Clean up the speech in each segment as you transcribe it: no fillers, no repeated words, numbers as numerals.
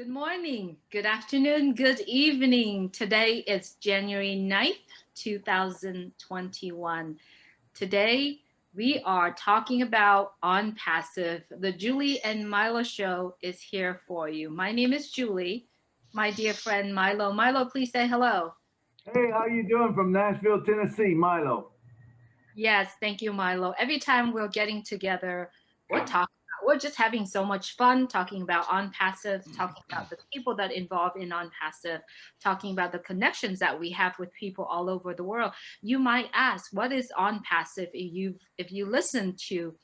Good morning, good afternoon, good evening. Today is January 9th, 2021. Today we are talking about On Passive. The Julie and Milo show is here for you. My name is Julie. My dear friend Milo. Milo, please say hello. Hey, how you doing from Nashville, Tennessee, Milo? Yes, thank you, Milo. Every time we're getting together, we're talking. We're just having so much fun talking about On Passive, talking about the people that involve in On Passive, talking about the connections that we have with people all over the world. You might ask, what is On Passive? If you listen to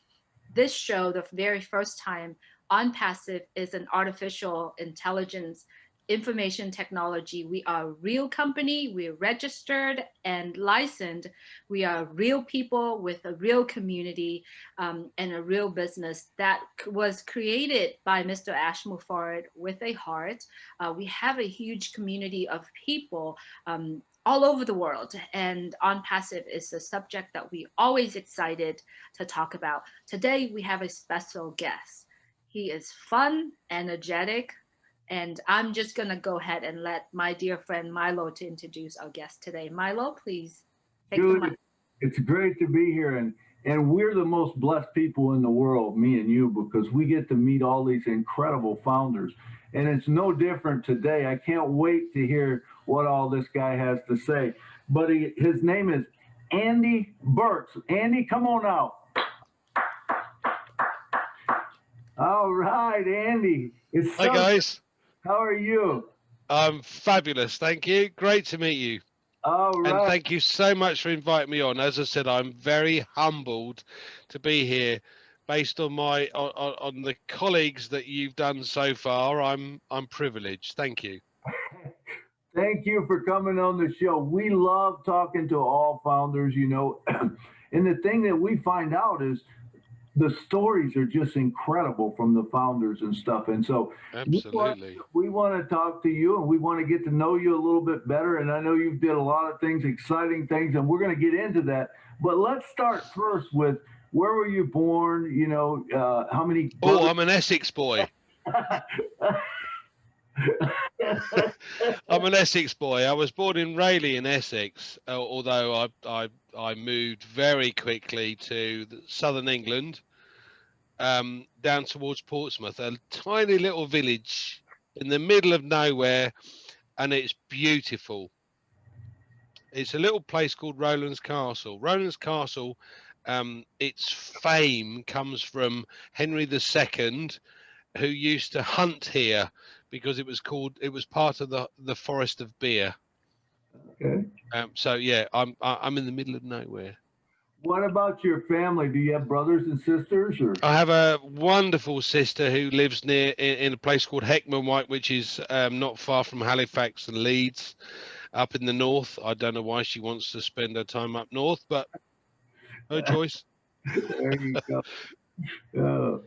this show the very first time, Onpassive is an artificial intelligence information technology. We are a real company. We're registered and licensed. We are real people with a real community and a real business that was created by Mr. Ashmore with a heart. We have a huge community of people all over the world. And On Passive is a subject that we always excited to talk about. Today we have a special guest. He is fun, energetic, and I'm just gonna go ahead and let my dear friend Milo to introduce our guest today. Milo, please take the mic. Julie, it's great to be here, and we're the most blessed people in the world, me and you, because we get to meet all these incredible founders. And it's no different today. I can't wait to hear what all this guy has to say. But his name is Andy Berks. Andy, come on out. All right, Andy. It's Hi so good. guys, How are you? I'm fabulous. Thank you. Great to meet you. All And right. thank you so much for inviting me on. As I said, I'm very humbled to be here based on on the colleagues that you've done so far. I'm privileged. Thank you. Thank you for coming on the show. We love talking to all founders. And the thing that we find out is the stories are just incredible from the founders and stuff. And so we want, Absolutely. we want to talk to you and we want to get to know you a little bit better. And I know you did a lot of things, exciting things, and we're going to get into that. But let's start first with where were you born? How many Oh, brothers? I'm an Essex boy. I'm an Essex boy. I was born in Rayleigh in Essex, although I moved very quickly to southern England, down towards Portsmouth, a tiny little village in the middle of nowhere, and it's beautiful. It's a little place called Rowland's Castle. Rowland's Castle, its fame comes from Henry II, who used to hunt here because it was part of the Forest of Beer. Okay. So yeah, I'm in the middle of nowhere. What about your family? Do you have brothers and sisters or? I have a wonderful sister who lives near in a place called Heckman White, which is not far from Halifax and Leeds, up in the north. I don't know why she wants to spend her time up north, but her choice. There you go. Uh,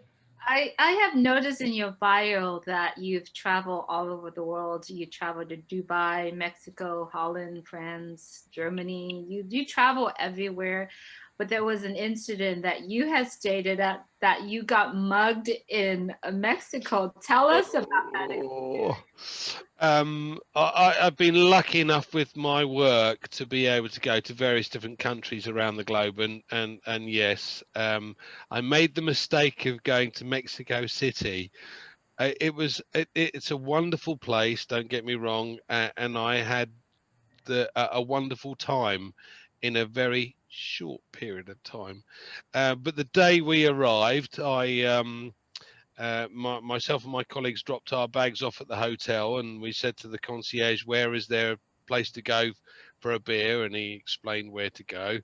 I have noticed in your bio that you've traveled all over the world. You traveled to Dubai, Mexico, Holland, France, Germany. You travel everywhere. But there was an incident that you had stated that you got mugged in Mexico. Tell us about that. Oh, I've been lucky enough with my work to be able to go to various different countries around the globe, and yes, I made the mistake of going to Mexico City. It's a wonderful place. Don't get me wrong, and I had a wonderful time in a very short period of time. But the day we arrived, myself and my colleagues dropped our bags off at the hotel, and we said to the concierge, "Where is there a place to go for a beer?" And he explained where to go.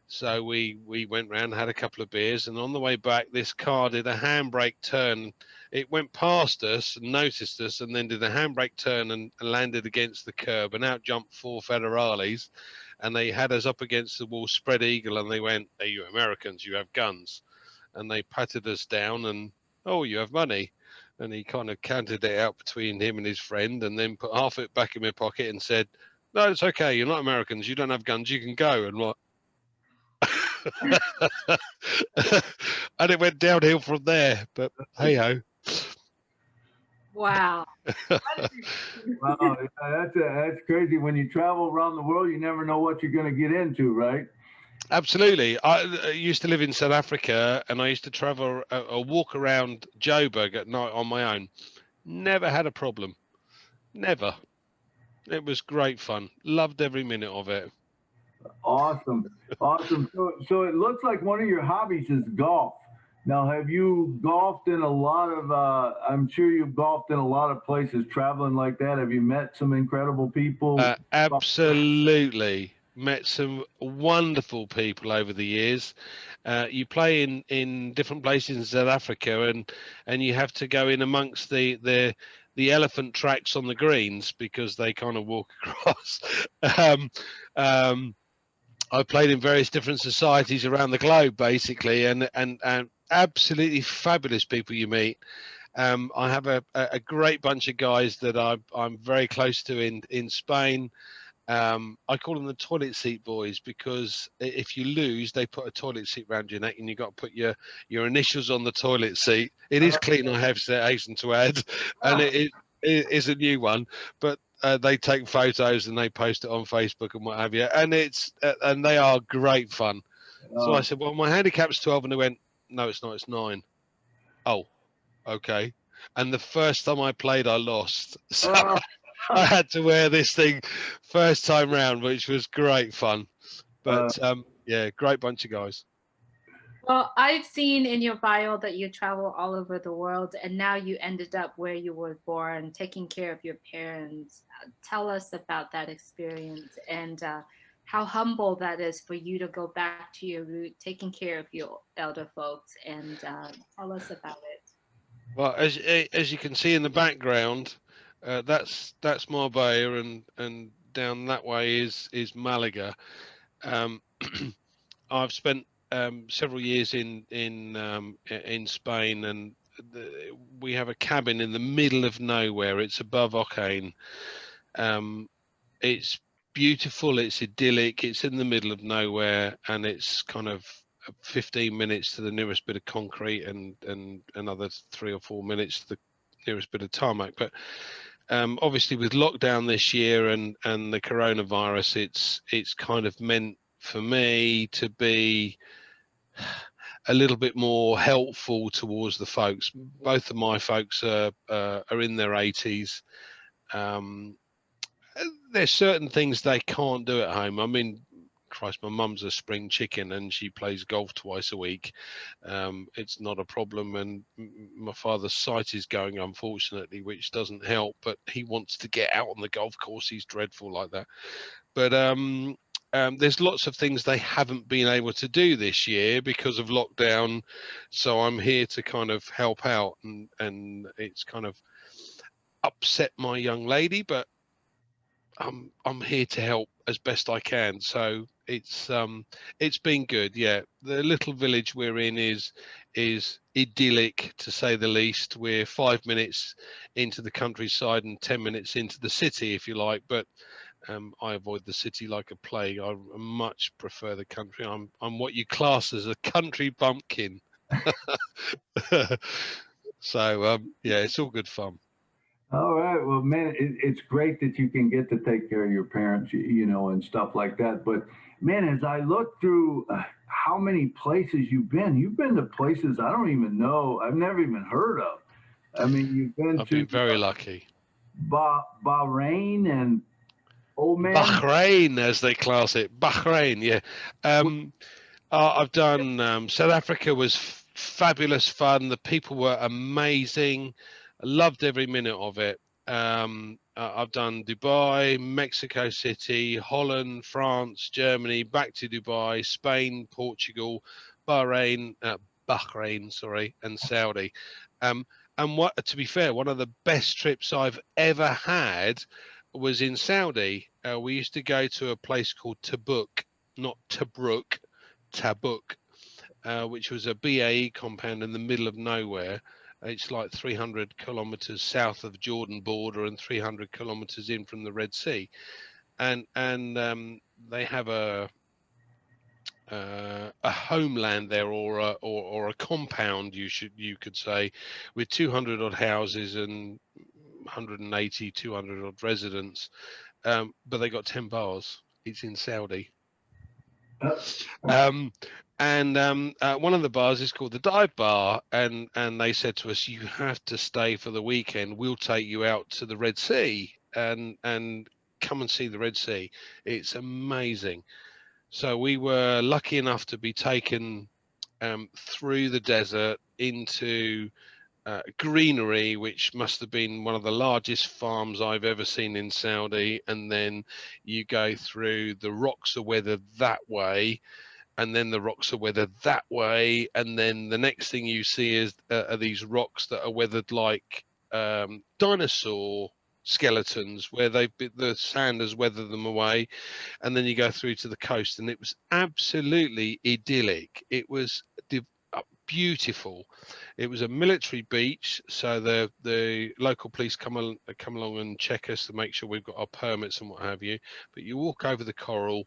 So we went round, had a couple of beers, and on the way back, this car did a handbrake turn. It went past us and noticed us, and then did a handbrake turn and landed against the curb. And out jumped four federales, and they had us up against the wall, spread eagle, and they went, "Are you Americans? You have guns?" And they patted us down and, "Oh, you have money." And he kind of counted it out between him and his friend, and then put half of it back in my pocket and said, "No, it's okay. You're not Americans. You don't have guns. You can go." And what? And it went downhill from there. But hey ho. Wow. Wow, that's crazy. When you travel around the world, you never know what you're going to get into, right? Absolutely. I used to live in South Africa, and I used to travel a walk around Joburg at night on my own. Never had a problem. Never. It was great fun. Loved every minute of it. Awesome, awesome. So it looks like one of your hobbies is golf. Now, have you golfed in a lot of? I'm sure you've golfed in a lot of places, traveling like that. Have you met some incredible people? Absolutely. Met some wonderful people over the years. You play in different places in South Africa, and you have to go in amongst the elephant tracks on the greens because they kind of walk across. um, um, I played in various different societies around the globe, basically, and absolutely fabulous people you meet. I have a great bunch of guys that I'm very close to in Spain. I call them the toilet seat boys because if you lose, they put a toilet seat around your neck, and you've got to put your initials on the toilet seat. It is clean, I have to hasten to add, and it is a new one, but they take photos and they post it on Facebook and what have you, and and they are great fun. So I said, well, my handicap's 12, and they went, no, it's not, it's 9. Oh, okay. And the first time I played, I lost. So Oh, I had to wear this thing first time round, which was great fun. uh, But yeah, great bunch of guys. Well, I've seen in your bio that you travel all over the world, and now you ended up where you were born, taking care of your parents. Tell us about that experience and how humble that is for you to go back to your root, taking care of your elder folks, and tell us about it. Well, as you can see in the background, that's Marbella, and down that way is Malaga. Um, I've spent several years in Spain, and we have a cabin in the middle of nowhere. It's above Ocane. Um, it's beautiful. It's idyllic. It's in the middle of nowhere, and it's kind of 15 minutes to the nearest bit of concrete, and another 3 or 4 minutes to the nearest bit of tarmac. But obviously, with lockdown this year and the coronavirus, it's kind of meant for me to be a little bit more helpful towards the folks. Both of my folks are in their 80s. Um, there's certain things they can't do at home. I mean, Christ, my mum's a spring chicken and she plays golf twice a week. It's not a problem. And my father's sight is going, unfortunately, which doesn't help. But he wants to get out on the golf course. He's dreadful like that. But there's lots of things they haven't been able to do this year because of lockdown. So I'm here to kind of help out, and it's kind of upset my young lady, but I'm here to help as best I can. So it's been good. Yeah, the little village we're in is idyllic to say the least. We're 5 minutes into the countryside and 10 minutes into the city, if you like. But I avoid the city like a plague. I much prefer the country. I'm what you class as a country bumpkin. So yeah, it's all good fun. all right. Well, man, it's great that you can get to take care of your parents, and stuff like that. But man, as I look through how many places you've been to places I don't even know, I've never even heard of. I mean, you've been I've to been very lucky. Bahrain and Oman. Bahrain, as they class it, Bahrain. Yeah, I've done South Africa was fabulous fun. The people were amazing. I loved every minute of it. I've done Dubai, Mexico City, Holland, France, Germany, back to Dubai, Spain, Portugal, Bahrain, sorry, and Saudi. Um, and what, to be fair, one of the best trips I've ever had was in Saudi. We used to go to a place called Tabuk, not Tobruk, Tabuk, which was a BAE compound in the middle of nowhere. It's like 300 kilometers south of Jordan border and 300 kilometers in from the Red Sea, and they have a homeland there, or a compound, you could say, with 200 odd houses and 180, 200 odd residents, but they got 10 bars. It's in Saudi. Um, and one of the bars is called the Dive Bar, and they said to us, you have to stay for the weekend. We'll take you out to the Red Sea and come and see the Red Sea. It's amazing. So we were lucky enough to be taken through the desert into greenery, which must have been one of the largest farms I've ever seen in Saudi. And then you go through, the rocks are weathered that way, and then the rocks are weathered that way, and then the next thing you see is are these rocks that are weathered like dinosaur skeletons, where the sand has weathered them away. And then you go through to the coast, and it was absolutely idyllic. It was beautiful. It was a military beach, so the local police come along and check us to make sure we've got our permits and what have you. But you walk over the coral,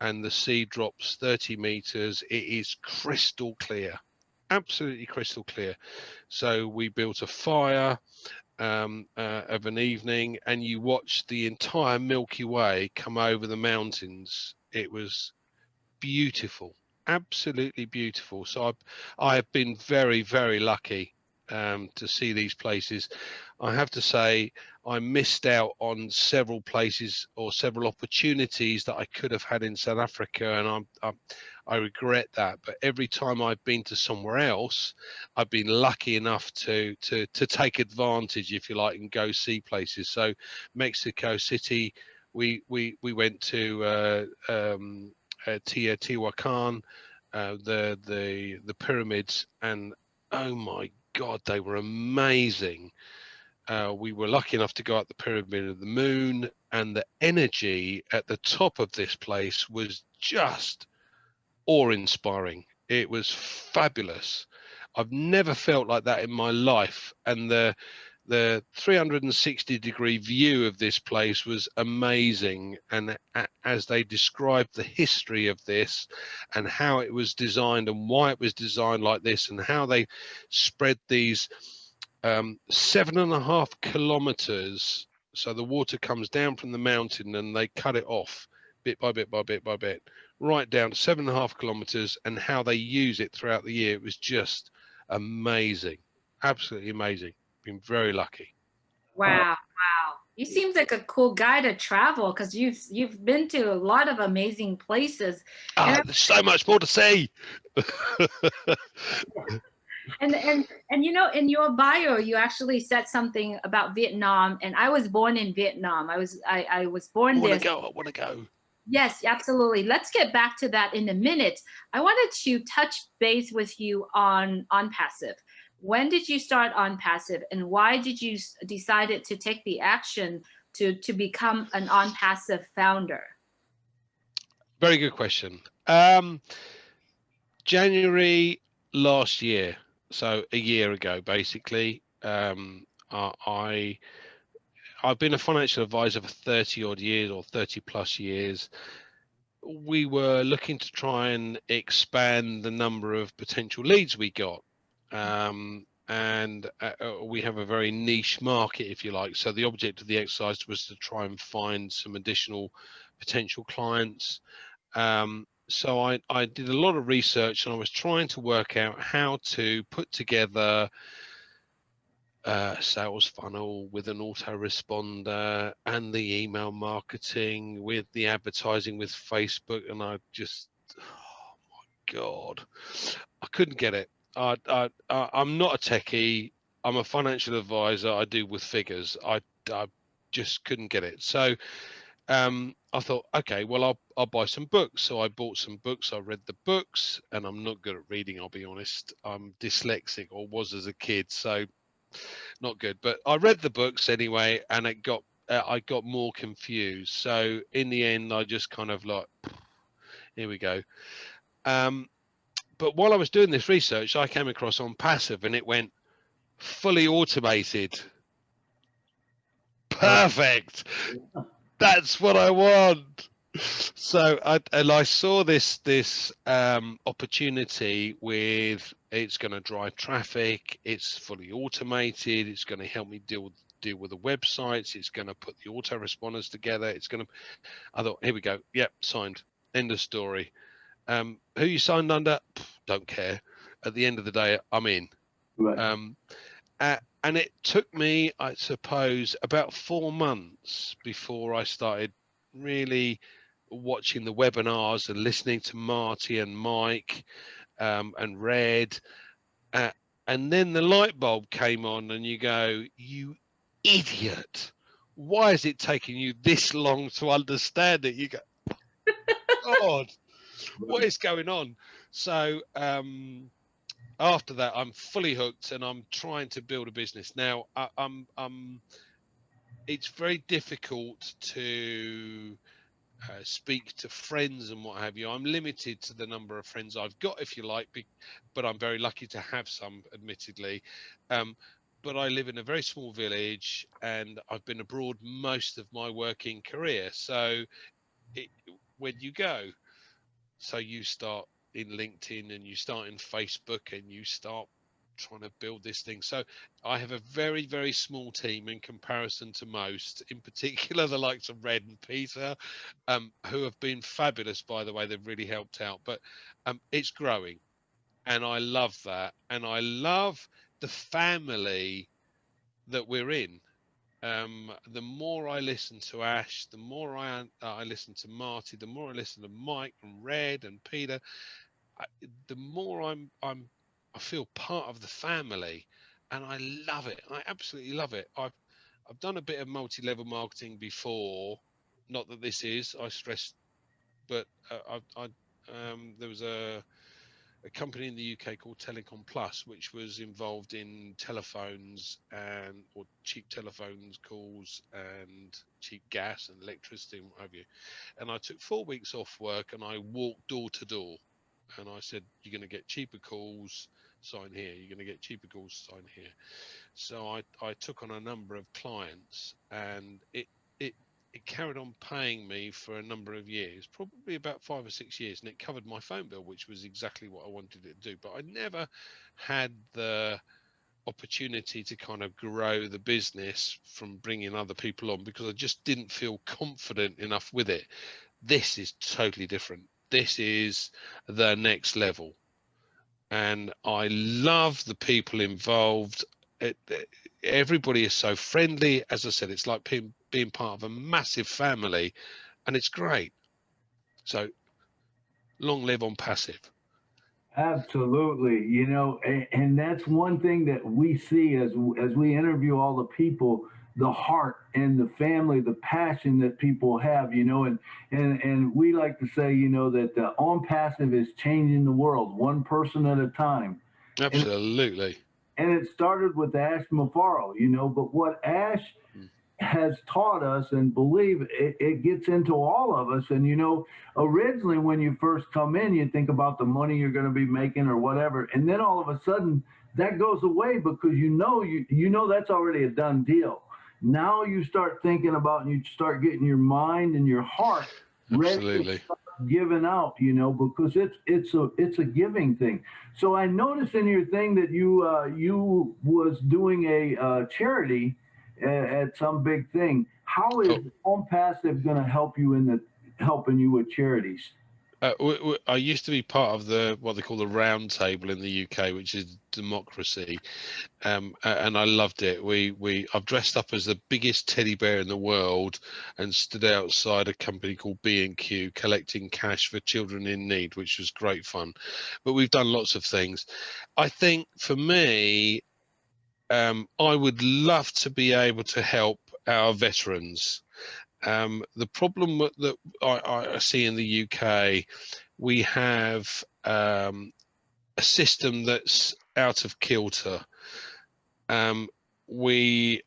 and the sea drops 30 meters. It is crystal clear, absolutely crystal clear. So we built a fire of an evening, and you watch the entire Milky Way come over the mountains. It was beautiful, absolutely beautiful. So I have been very, very lucky to see these places. I have to say, I missed out on several places or several opportunities that I could have had in South Africa, and I regret that. But every time I've been to somewhere else, I've been lucky enough to take advantage, if you like, and go see places. So Mexico City, we went to Teotihuacan, the pyramids, and oh my God, they were amazing. We were lucky enough to go up the Pyramid of the Moon, and the energy at the top of this place was just awe-inspiring. It was fabulous. I've never felt like that in my life, and the 360-degree view of this place was amazing. And as they described the history of this and how it was designed and why it was designed like this, and how they spread these 7.5 kilometers, so the water comes down from the mountain and they cut it off bit by bit by bit by bit, right down to 7.5 kilometers, and how they use it throughout the year. It was just amazing, absolutely amazing. Been very lucky. Wow, wow. You seems like a cool guy to travel, because you've been to a lot of amazing places. And There's so much more to see. and you know, in your bio, you actually said something about Vietnam, and I was born in Vietnam. I was born there. I want to go. Yes, absolutely. Let's get back to that in a minute. I wanted to touch base with you on Onpassive. When did you start Onpassive, and why did you decided to take the action to become an Onpassive founder? Very good question. January last year, so a year ago, basically, I've been a financial advisor for 30 odd years, or 30 plus years. We were looking to try and expand the number of potential leads we got. And we have a very niche market, if you like. So the object of the exercise was to try and find some additional potential clients. So I did a lot of research, and I was trying to work out how to put together a sales funnel with an autoresponder, and the email marketing with the advertising with Facebook. And I just, oh my God, I couldn't get it. I'm not a techie. I'm a financial advisor. I do with figures. I just couldn't get it. So I thought, okay, well, I'll buy some books. So I bought some books. I read the books, and I'm not good at reading, I'll be honest. I'm dyslexic, or was as a kid, so not good. But I read the books anyway, and I got more confused. So in the end, I just kind of like, here we go. But while I was doing this research, I came across Onpassive, and it went fully automated. Perfect. That's what I want. So I saw this opportunity with, it's going to drive traffic, it's fully automated, it's going to help me deal with deal with the websites. It's going to put the autoresponders together. It's going to, I thought, here we go. Yep, signed. End of story. Who you signed under? Don't care. At the end of the day, I'm in. Right. And it took me, I suppose, about 4 months before I started really watching the webinars and listening to Marty and Mike and Red. And then the light bulb came on and you go, you idiot. Why is it taking you this long to understand it? You go, God, what is going on? So after that, I'm fully hooked and I'm trying to build a business. Now, it's very difficult to speak to friends and what have you. I'm limited to the number of friends I've got, if you like, but I'm very lucky to have some, admittedly. But I live in a very small village and I've been abroad most of my working career. So when you go, so you start in LinkedIn and you start in Facebook and you start trying to build this thing. So I have a very, very small team in comparison to most, in particular the likes of Red and Peter, who have been fabulous, by the way. They've really helped out, but it's growing and I love that. And I love the family that we're in. The more I listen to Ash, the more I listen to Marty, the more I listen to Mike and Red and Peter, the more I feel part of the family, and I love it. I absolutely love it. I've done a bit of multi-level marketing before, not that this is, I stress, but there was a company in the UK called Telecom Plus, which was involved in telephones or cheap telephones calls and cheap gas and electricity and what have you. And I took 4 weeks off work and I walked door to door. And I said, you're going to get cheaper calls, sign here. You're going to get cheaper calls, sign here. So I took on a number of clients, and it carried on paying me for a number of years, probably about 5 or 6 years, and it covered my phone bill, which was exactly what I wanted it to do. But I never had the opportunity to kind of grow the business from bringing other people on because I just didn't feel confident enough with it. This is totally different. This is the next level, and I love the people involved. Everybody is so friendly. As I said, it's like being part of a massive family, and it's great. So long live Onpassive. Absolutely. You know, and that's one thing that we see as we interview all the people, the heart and the family, the passion that people have, you know, and we like to say, you know, that the Onpassive is changing the world one person at a time. And Absolutely. and it started with Ash Mafaro, you know, but what Ash has taught us and believe it gets into all of us. And, you know, originally when you first come in, you think about the money you're going to be making or whatever. And then all of a sudden that goes away because you know that's already a done deal. Now you start thinking about and you start getting your mind and your heart ready Absolutely. to start giving out, you know, because it's a giving thing. So I noticed in your thing that you was doing a charity at some big thing. How is Oh, Onpassive going to help you in the helping you with charities? I used to be part of what they call the round table in the UK, which is democracy, and I loved it. I've dressed up as the biggest teddy bear in the world and stood outside a company called B&Q collecting cash for children in need, which was great fun. But we've done lots of things. I think for me, I would love to be able to help our veterans. The problem that I see in the UK, we have a system that's out of kilter. We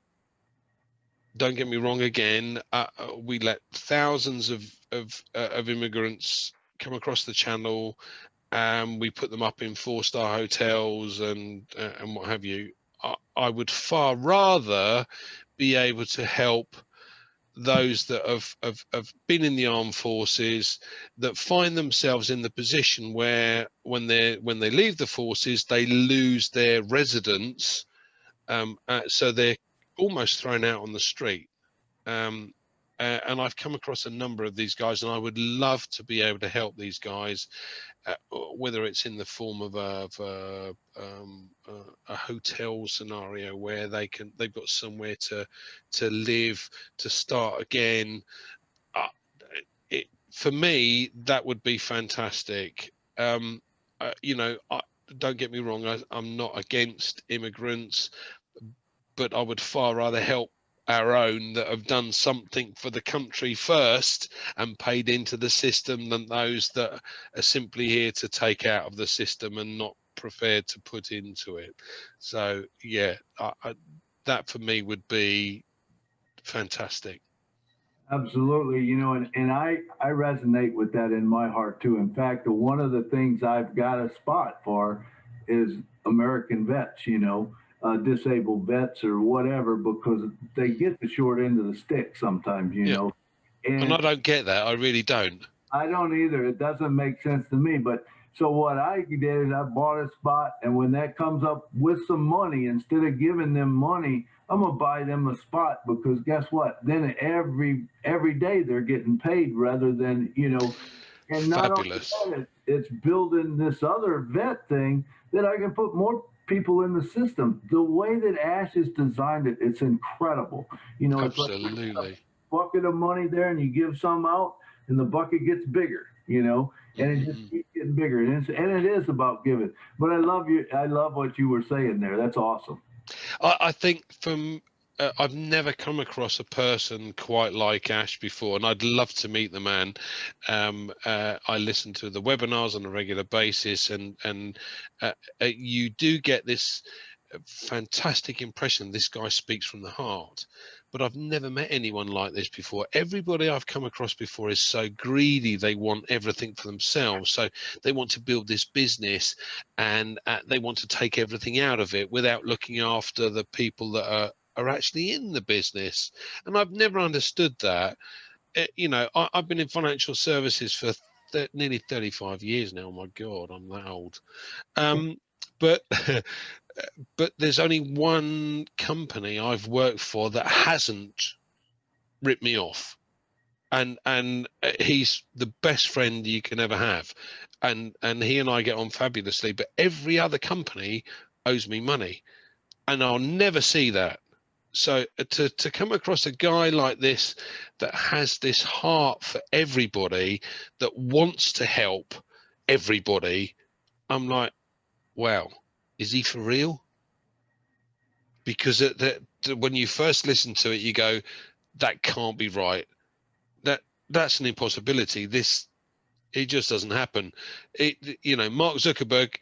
don't get me wrong again. We let thousands of immigrants come across the channel, and we put them up in 4-star hotels and what have you. I would far rather be able to help those that have been in the armed forces, that find themselves in the position where when they leave the forces they lose their residence, so they're almost thrown out on the street. And I've come across a number of these guys, and I would love to be able to help these guys, whether it's in the form of a hotel scenario where they've got somewhere to live, to start again. For me, that would be fantastic. Don't get me wrong, I'm not against immigrants, but I would far rather help our own that have done something for the country first and paid into the system than those that are simply here to take out of the system and not prepared to put into it. So yeah, that for me would be fantastic. Absolutely, and I resonate with that in my heart too. In fact, one of the things I've got a spot for is American vets, disabled vets or whatever, because they get the short end of the stick sometimes, Yeah. And I And don't get that. I really don't. I don't either. It doesn't make sense to me. But so what I did is I bought a spot, and when that comes up with some money, instead of giving them money, I'm gonna buy them a spot, because guess what? Then every day they're getting paid rather than and not only Fabulous. that, it's building this other vet thing that I can put more people in the system. The way that Ash has designed it, it's incredible. It's like a Absolutely. bucket of money there, and you give some out, and the bucket gets bigger. And it just Mm-hmm. keeps getting bigger. And it is about giving. But I love you. I love what you were saying there. That's awesome. I think I've never come across a person quite like Ash before, and I'd love to meet the man. I listen to the webinars on a regular basis, and you do get this fantastic impression. This guy speaks from the heart, but I've never met anyone like this before. Everybody I've come across before is so greedy. They want everything for themselves. So they want to build this business, and they want to take everything out of it without looking after the people that are actually in the business. And I've never understood that. I've been in financial services for nearly 35 years now. Oh my God, I'm that old. But but there's only one company I've worked for that hasn't ripped me off, and he's the best friend you can ever have, and he and I get on fabulously. But every other company owes me money, and I'll never see that. So to come across a guy like this that has this heart for everybody, that wants to help everybody, I'm like, wow, is he for real? Because when you first listen to it, you go, that can't be right. That's an impossibility. It just doesn't happen. Mark Zuckerberg.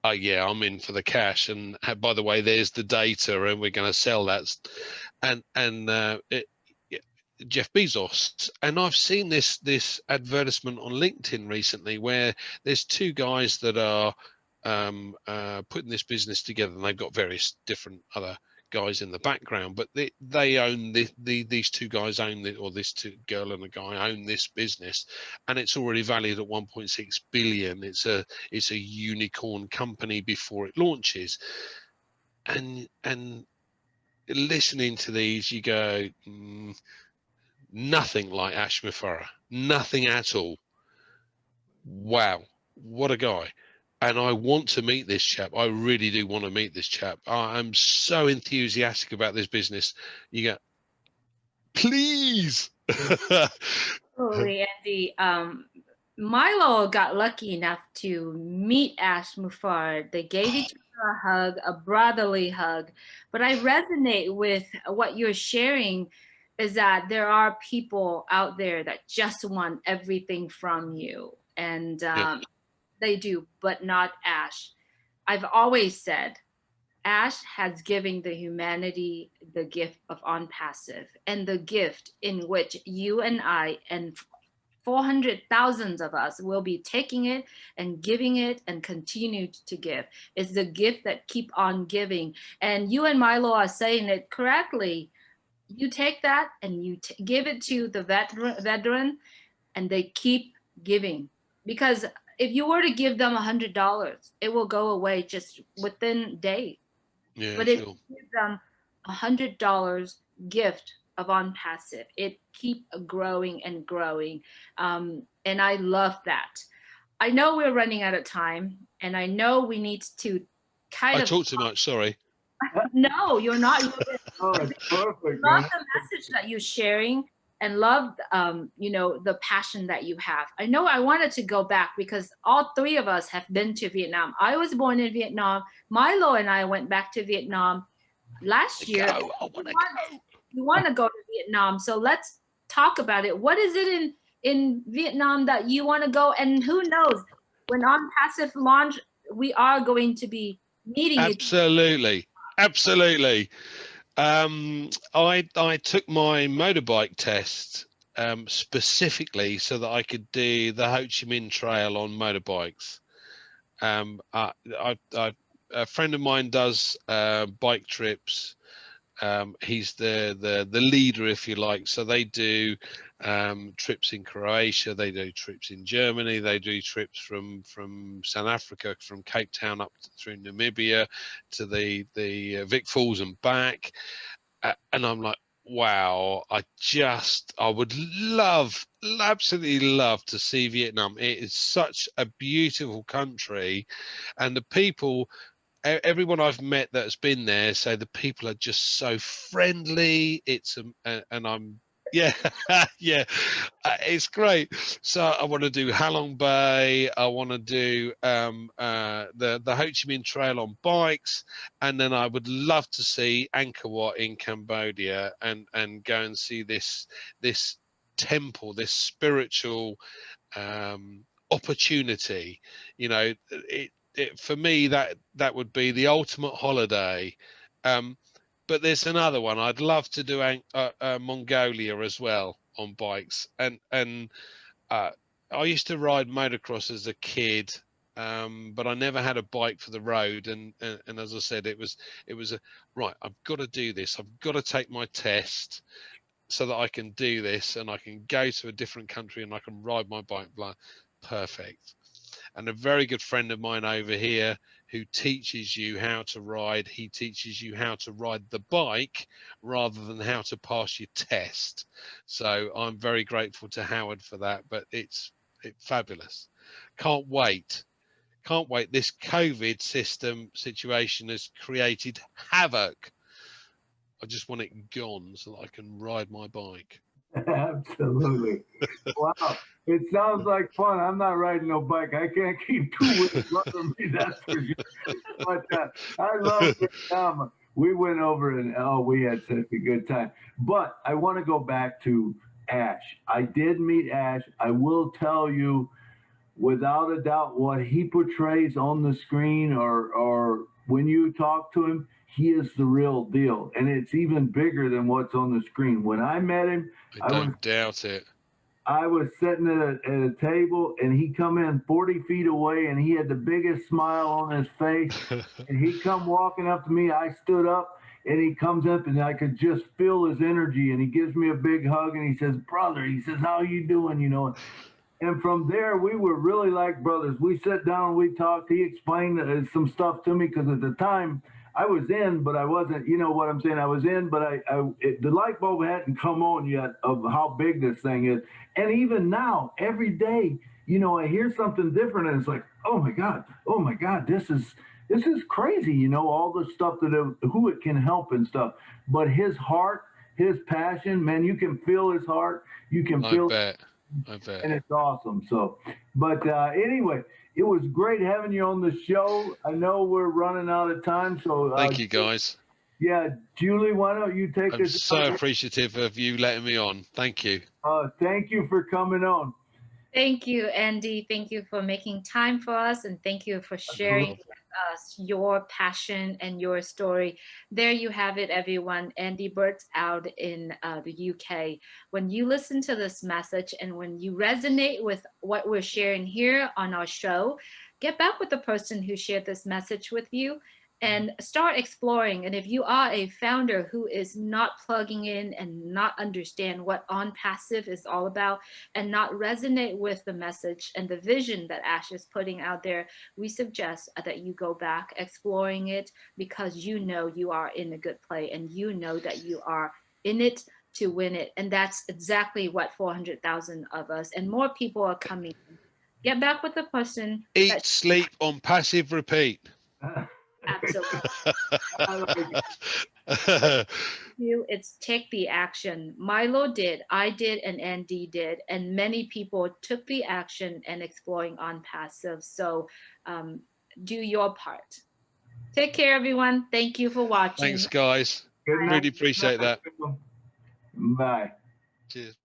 Oh yeah, I'm in for the cash, and by the way, there's the data, and we're going to sell that. And Jeff Bezos, and I've seen this advertisement on LinkedIn recently where there's two guys that are putting this business together, and they've got various different other guys in the background, but they own these two guys own it, or this two girl and a guy own this business, and it's already valued at 1.6 billion. It's a unicorn company before it launches, and listening to these, you go, nothing like Ash Mufara, nothing at all. Wow, what a guy. And I want to meet this chap. I really do want to meet this chap. I'm so enthusiastic about this business. You go, please. Absolutely, Andy. Milo got lucky enough to meet Ash Muffard. They gave each other a hug, a brotherly hug. But I resonate with what you're sharing is that there are people out there that just want everything from you. And Yeah, they do, but not Ash. I've always said Ash has given the humanity the gift of Onpassive and the gift in which you and I and 400,000 of us will be taking it and giving it and continue to give. It's the gift that keep on giving. And you and Milo are saying it correctly. You take that and you give it to the veteran and they keep giving. Because if you were to give them $100, it will go away just within days. yeah, But if sure. you give them $100 gift of Onpassive. It keep growing and growing, and I love that. I know we're running out of time, and I know we need to kind I of. talk too much. Sorry. No, you're not. Oh, it's perfect, Love man. the message that you're sharing, and love the passion that you have. I know I wanted to go back because all three of us have been to Vietnam. I was born in Vietnam. Milo and I went back to Vietnam last year. Go. I want to go. You want to go to Vietnam, so let's talk about it. What is it in Vietnam that you want to go? And who knows, when On Passive launch, we are going to be meeting each. Absolutely. Absolutely. I took my motorbike test specifically so that I could do the Ho Chi Minh Trail on motorbikes. A friend of mine does bike trips. He's the leader, if you like. So they do trips in Croatia, they do trips in Germany, they do trips from South Africa, from Cape Town up through Namibia to the Vic Falls and back. And I'm like, wow, I would absolutely love to see Vietnam. It is such a beautiful country, and the people, everyone I've met that's been there say the people are just so friendly. And I'm, yeah, yeah, it's great. So I want to do Halong Bay. I want to do the Ho Chi Minh Trail on bikes, and then I would love to see Angkor Wat in Cambodia and go and see this temple, this spiritual opportunity. You know, for me that would be the ultimate holiday. But there's another one I'd love to do, Mongolia as well on bikes. And I used to ride motocross as a kid, but I never had a bike for the road. And as I said, it was right. I've got to do this. I've got to take my test so that I can do this, and I can go to a different country and I can ride my bike. Perfect. And a very good friend of mine over here who teaches you how to ride. He teaches you how to ride the bike rather than how to pass your test. So I'm very grateful to Howard for that. But it's fabulous. Can't wait. Can't wait. This COVID situation has created havoc. I just want it gone so that I can ride my bike. Absolutely. Wow. It sounds like fun. I'm not riding no bike. I can't keep two wheels under me, that's for sure. But I love Vietnam. We went over and we had such a good time. But I want to go back to Ash. I did meet Ash. I will tell you, without a doubt, what he portrays on the screen or when you talk to him, he is the real deal. And it's even bigger than what's on the screen. When I met him, I don't doubt it. I was sitting at a table and he come in 40 feet away and he had the biggest smile on his face. And he come walking up to me. I stood up and he comes up and I could just feel his energy. And he gives me a big hug and he says, brother, he says, how you doing? You know, and from there, we were really like brothers. We sat down, we talked. He explained some stuff to me because at the time I was in, but I wasn't. You know what I'm saying? I was in, but the light bulb hadn't come on yet of how big this thing is. And even now, every day, you know, I hear something different, and it's like, oh my God, this is crazy. You know, all the stuff who it can help and stuff. But his heart, his passion, man, you can feel his heart. You can I feel. bet. I bet. And it's awesome. So, but anyway, it was great having you on the show. I know we're running out of time, so Thank you, guys. Yeah, Julie, why don't you take I'm this? so appreciative of you letting me on. Thank you. Thank you for coming on. Thank you, Andy. Thank you for making time for us, and thank you for sharing with us your passion and your story. There you have it, everyone. Andy Berks out in the UK. When you listen to this message and when you resonate with what we're sharing here on our show, get back with the person who shared this message with you and start exploring. And if you are a founder who is not plugging in and not understand what Onpassive is all about and not resonate with the message and the vision that Ash is putting out there, we suggest that you go back exploring it, because you know you are in a good play and you know that you are in it to win it. And that's exactly what 400,000 of us and more people are coming. Get back with the person Eat, that sleep, on passive, repeat. absolutely. You, it's take the action. Milo did, I did, and Andy did, and many people took the action and exploring Onpassive. So do your part. Take care, everyone. Thank you for watching. Thanks, guys. Good night. Really appreciate that. Bye. Cheers.